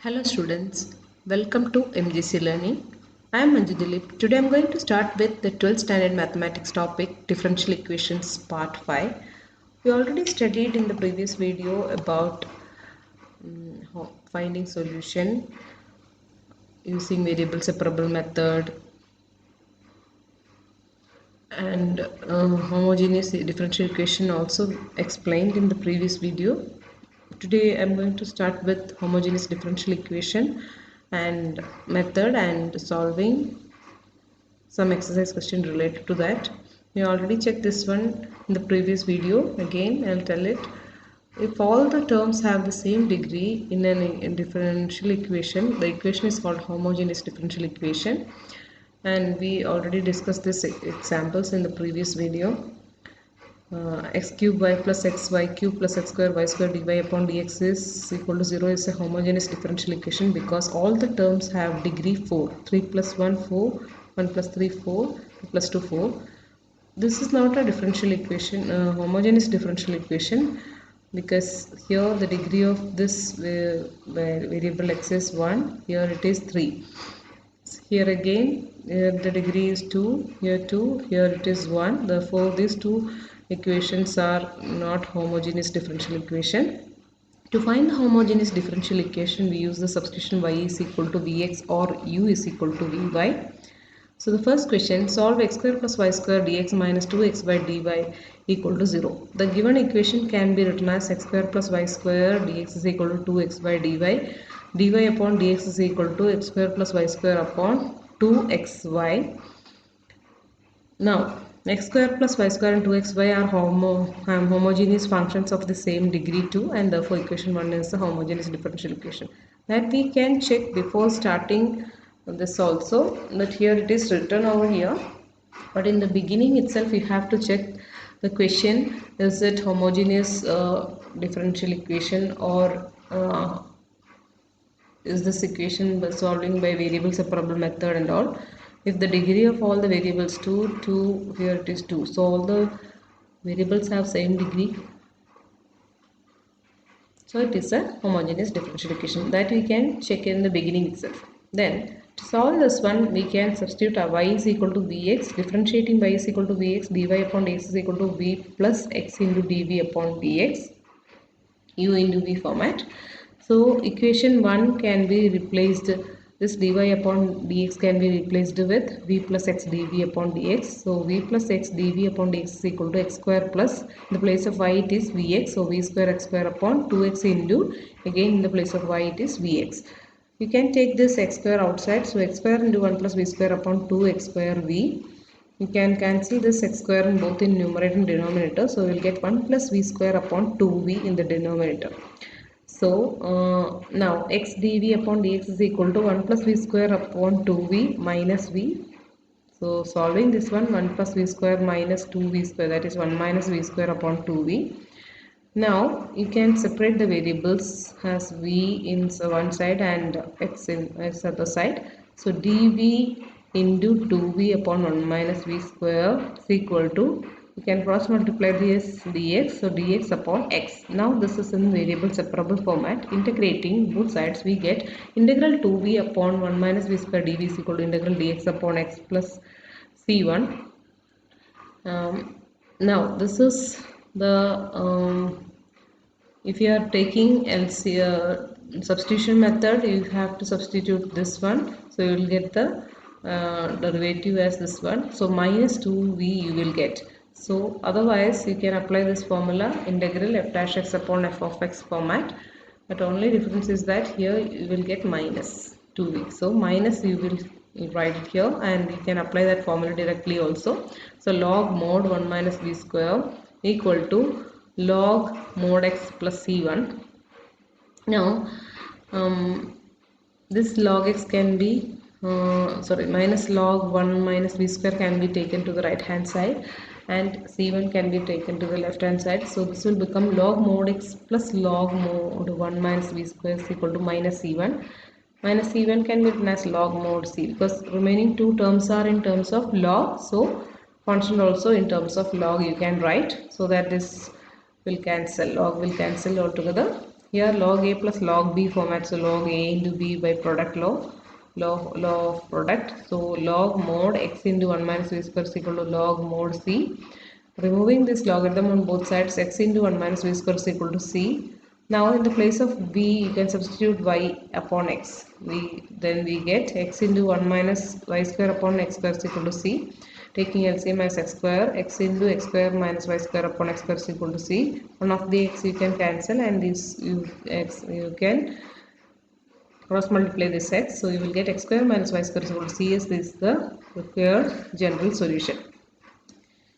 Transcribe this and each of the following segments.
Hello students, welcome to MGC Learning. I am Manju Dilip. Today I am going to start with the 12th standard mathematics topic differential equations part 5. We already studied in the previous video about finding solution using variable separable method and homogeneous differential equation also explained in the previous video. Today I'm going to start with homogeneous differential equation and method and solving some exercise question related to that. We already checked this one in the previous video. Again I'll tell it. If all the terms have the same degree in a differential equation, the equation is called homogeneous differential equation, and we already discussed this examples in the previous video. X cube y plus xy cube plus x square y square dy upon dx is equal to 0 is a homogeneous differential equation because all the terms have degree 4. 3 plus 1 4, 1 plus 3 4, 2 plus 2 4. This is not a differential equation, homogeneous differential equation, because here the degree of this variable x is 1, here it is 3. Here again the degree is 2, here 2, here it is 1. Therefore these two equations are not homogeneous differential equation. To find the homogeneous differential equation, we use the substitution y is equal to vx or u is equal to vy. So the first question, solve x square plus y square dx minus 2xy dy equal to 0. The given equation can be written as x square plus y square dx is equal to 2xy dy upon dx is equal to x square plus y square upon 2xy. Now x square plus y square and 2xy are homogeneous functions of the same degree 2, and therefore equation 1 is the homogeneous differential equation. That we can check before starting this also, that here it is written over here, but in the beginning itself you have to check the question, is it homogeneous differential equation, or is this equation by solving by variable separable method and all. If the degree of all the variables 2, here it is 2, so all the variables have same degree, so it is a homogeneous differential equation. That we can check in the beginning itself. Then to solve this one, we can substitute y is equal to vx, differentiating y is equal to vx, dy upon dx is equal to v plus x into dv upon dx, u into v format. So equation 1 can be replaced, this dy upon dx can be replaced with v plus x dv upon dx. So v plus x dv upon dx is equal to x square plus, in the place of y it is vx, so v square x square upon 2x into, again in the place of y it is vx. You can take this x square outside, so x square into 1 plus v square upon 2x square v. You can cancel this x square in both in numerator and denominator, so we will get 1 plus v square upon 2v in the denominator. So now x dv upon dx is equal to 1 plus v square upon 2v minus v. So solving this one, 1 plus v square minus 2v square, that is 1 minus v square upon 2v. Now you can separate the variables as v in one side and x in other side. So dv into 2v upon 1 minus v square is equal to, you can cross multiply this dx, so dx upon x. Now this is in variable separable format. Integrating both sides, we get integral 2v upon 1 minus v square dv is equal to integral dx upon x plus c1. Now this is the if you are taking substitution method, you have to substitute this one, so you will get the derivative as this one, so minus 2v you will get. So otherwise you can apply this formula, integral f dash x upon f of x format, but only difference is that here you will get minus 2v, so minus you will write it here, and you can apply that formula directly also. So log mod 1 minus v square equal to log mod x plus c1. Now this log x can be minus log 1 minus v square can be taken to the right hand side, and c1 can be taken to the left hand side. So this will become log mod x plus log mod 1 minus v square is equal to minus c1. Minus c1 can be written as log mod c, because remaining two terms are in terms of log, so constant also in terms of log you can write, so that this will cancel, log will cancel altogether. Here log A plus log B format, so log A into B by product law, law of product. So log mod x into 1 minus v square is equal to log mod C. Removing this logarithm on both sides, x into 1 minus v square is equal to c. Now in the place of v, you can substitute y upon x. Then we get x into 1 minus y square upon x square is equal to c. Taking LCM as x square, x into x square minus y square upon x square is equal to c. One of the x you can cancel, and this you can cross multiply this x. So you will get x square minus y square is equal to c, as this is the required general solution.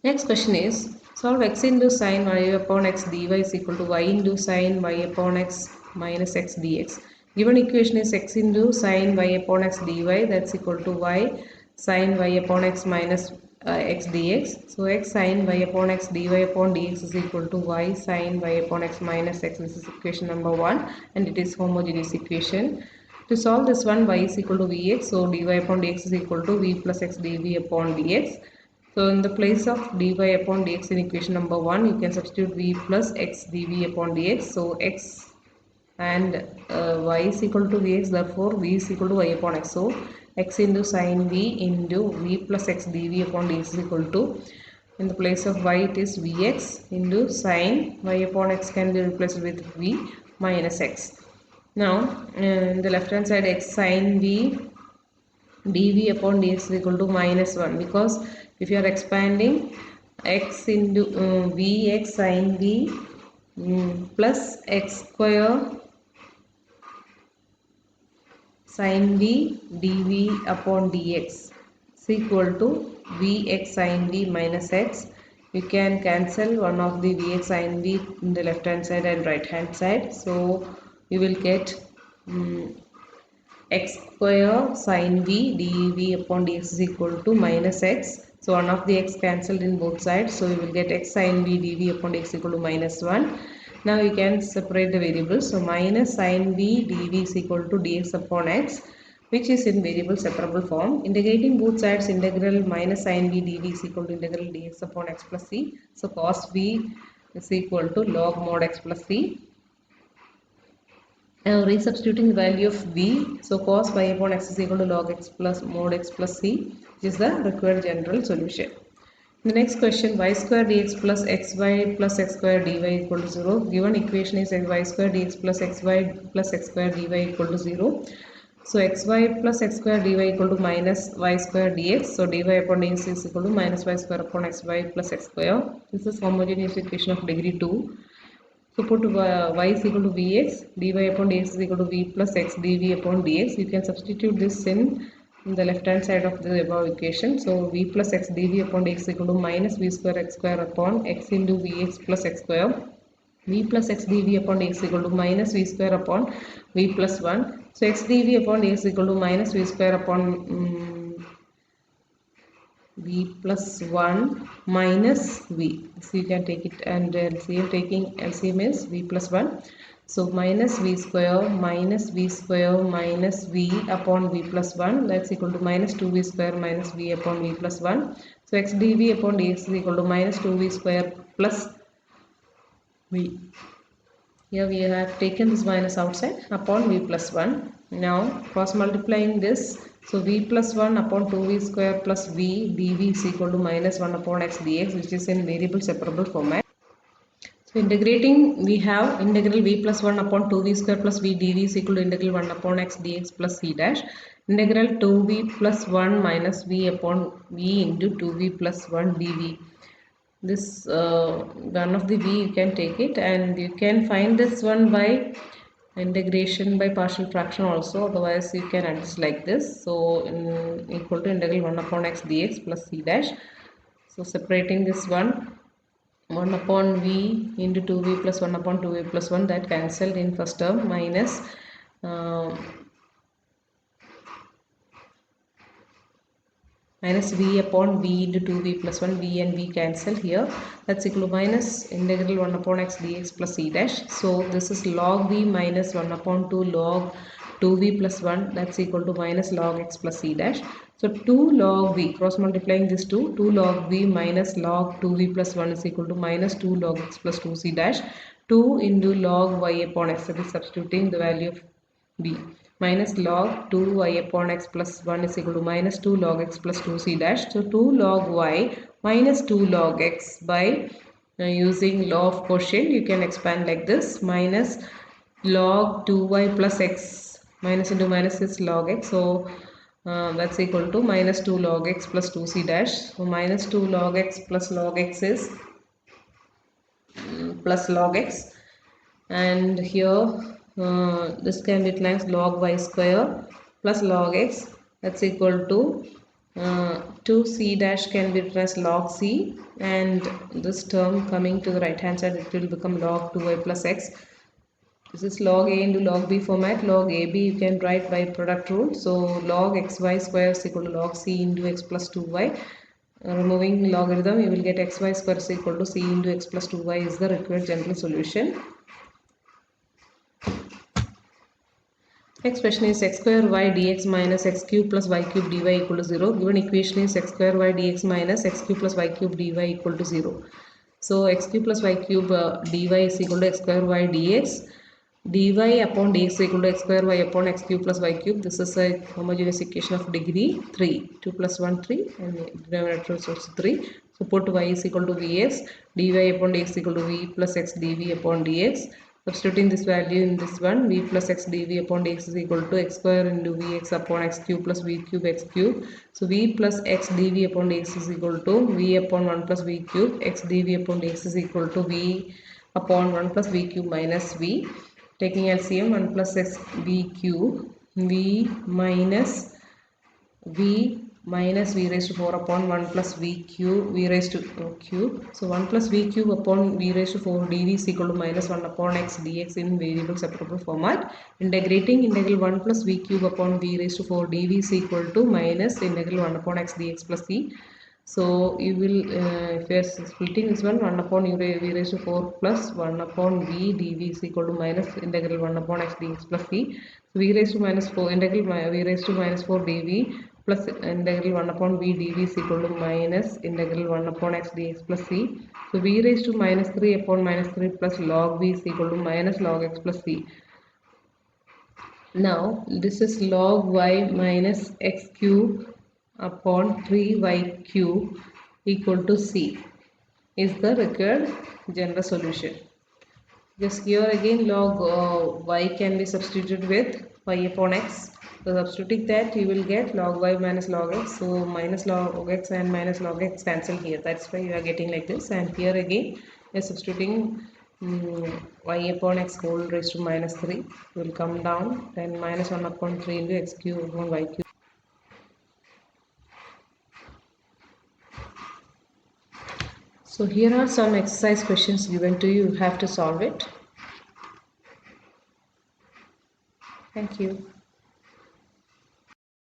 Next question is, solve x into sine y upon x dy is equal to y into sine y upon x minus x dx. Given equation is x into sine y upon x dy, that's equal to y sine y upon x minus x dx. So x sine y upon x dy upon dx is equal to y sine y upon x minus x. This is equation number 1, and it is homogeneous equation. To solve this one, y is equal to vx, so dy upon dx is equal to v plus x dv upon dx. So in the place of dy upon dx in equation number 1, you can substitute v plus x dv upon dx. So x and y is equal to vx, therefore v is equal to y upon x. So x into sine v into v plus x dv upon dx is equal to, in the place of y it is vx into sine y upon x can be replaced with v minus x. Now in the left hand side, x sine v dv upon dx is equal to minus 1, because if you are expanding x into vx sine v plus x square sine v dv upon dx is equal to vx sine v minus x. You can cancel one of the vx sine v in the left hand side and right hand side, so you will get x square sine v dv upon dx is equal to minus x. So one of the x cancelled in both sides, so you will get x sine v dv upon dx equal to minus 1. Now you can separate the variables. So minus sine v dv is equal to dx upon x, which is in variable separable form. Integrating both sides, integral minus sine v dv is equal to integral dx upon x plus c. So cos v is equal to log mod x plus c. Now resubstituting the value of v, so cos y upon x is equal to log x plus mod x plus c, which is the required general solution. The next question, y square dx plus xy plus x square dy equal to 0. Given equation is y square dx plus xy plus x square dy equal to 0. So xy plus x square dy equal to minus y square dx. So dy upon dx is equal to minus y square upon xy plus x square. This is homogeneous equation of degree 2. So put y is equal to vx, dy upon dx is equal to v plus x dv upon dx. You can substitute this in the left hand side of the above equation. So v plus x dv upon dx is equal to minus v square x square upon x into vx plus x square. V plus x dv upon dx is equal to minus v square upon v plus 1. So x dv upon dx is equal to minus v square upon v plus 1 minus v. So you can take it, and LCM, taking LCM is v plus 1. So minus v square minus v square minus v upon v plus 1, that's equal to minus 2v square minus v upon v plus 1. So x dv upon dx is equal to minus 2v square plus v. Here we have taken this minus outside upon v plus 1. Now cross multiplying this, so v plus 1 upon 2v square plus v dv is equal to minus 1 upon x dx, which is in variable separable format. So integrating, we have integral v plus 1 upon 2v square plus v dv is equal to integral 1 upon x dx plus c dash. Integral 2v plus 1 minus v upon v into 2v plus 1 dv. This one of the v you can take it, and you can find this one by integration by partial fraction also, otherwise you can adjust like this. So equal to integral 1 upon x dx plus c dash. So separating this one, 1 upon v into 2v plus 1 upon 2v plus 1, that cancelled in first term, minus minus v upon v into 2v plus 1, v and v cancel here, that's equal to minus integral 1 upon x dx plus c dash. So this is log v minus 1 upon 2 log 2v plus 1, that's equal to minus log x plus c dash. So 2 log v, cross multiplying this 2 log v minus log 2v plus 1 is equal to minus 2 log x plus 2c dash. 2 into log y upon x, that is substituting the value of b, minus log 2y upon x plus 1 is equal to minus 2 log x plus 2c dash. So 2 log y minus 2 log x by using law of quotient, you can expand like this, minus log 2y plus x, minus into minus is log x, so that's equal to minus 2 log x plus 2c dash. So minus 2 log x plus log x is plus log x, and here this can be written as log y square plus log x, that's equal to 2c dash can be written as log c, and this term coming to the right hand side, it will become log 2y plus x. This is log a into log b format. Log ab you can write by product rule. So log xy square is equal to log c into x plus 2y. Removing logarithm, you will get xy square is equal to c into x plus 2y is the required general solution. Next question is x square y dx minus x cube plus y cube dy equal to 0. Given equation is x square y dx minus x cube plus y cube dy equal to 0. So x cube plus y cube dy is equal to x square y dx. Dy upon dx equal to x square y upon x cube plus y cube. This is a homogeneous equation of degree 3. 2 plus 1 3 and denominator is also 3. So put y is equal to vx, dy upon dx equal to v plus x dv upon dx. Substituting this value in this one, v plus x dv upon dx is equal to x square into vx upon x cube plus v cube x cube. So v plus x dv upon dx is equal to v upon 1 plus v cube, x dv upon dx is equal to v upon 1 plus v cube minus v. Taking LCM, 1 plus x v cube, v minus v raised to 4 upon 1 plus v cube, v raised to cube. So 1 plus v cube upon v raised to 4 dv is equal to minus 1 upon x dx in variable separable format. Integrating, integral 1 plus v cube upon v raised to 4 dv is equal to minus integral 1 upon x dx plus c. So you will, if you are splitting this one, 1 upon v raised to 4 plus 1 upon v dv is equal to minus integral 1 upon x dx plus c. So v raised to minus 4, integral v raised to minus 4 dv plus integral 1 upon v dv is equal to minus integral 1 upon x dx plus c. So v raised to minus 3 upon minus 3 plus log v is equal to minus log x plus c. Now this is log y minus x cube upon 3y cube equal to c is the required general solution. Just here again log y can be substituted with y upon x. So substituting that, you will get log y minus log x. So minus log x and minus log x cancel here. That's why you are getting like this. And here again you are substituting y upon x whole raised to minus 3 will come down. Then minus 1 upon 3 into x cube upon y cube. So here are some exercise questions given to you. You have to solve it. Thank you.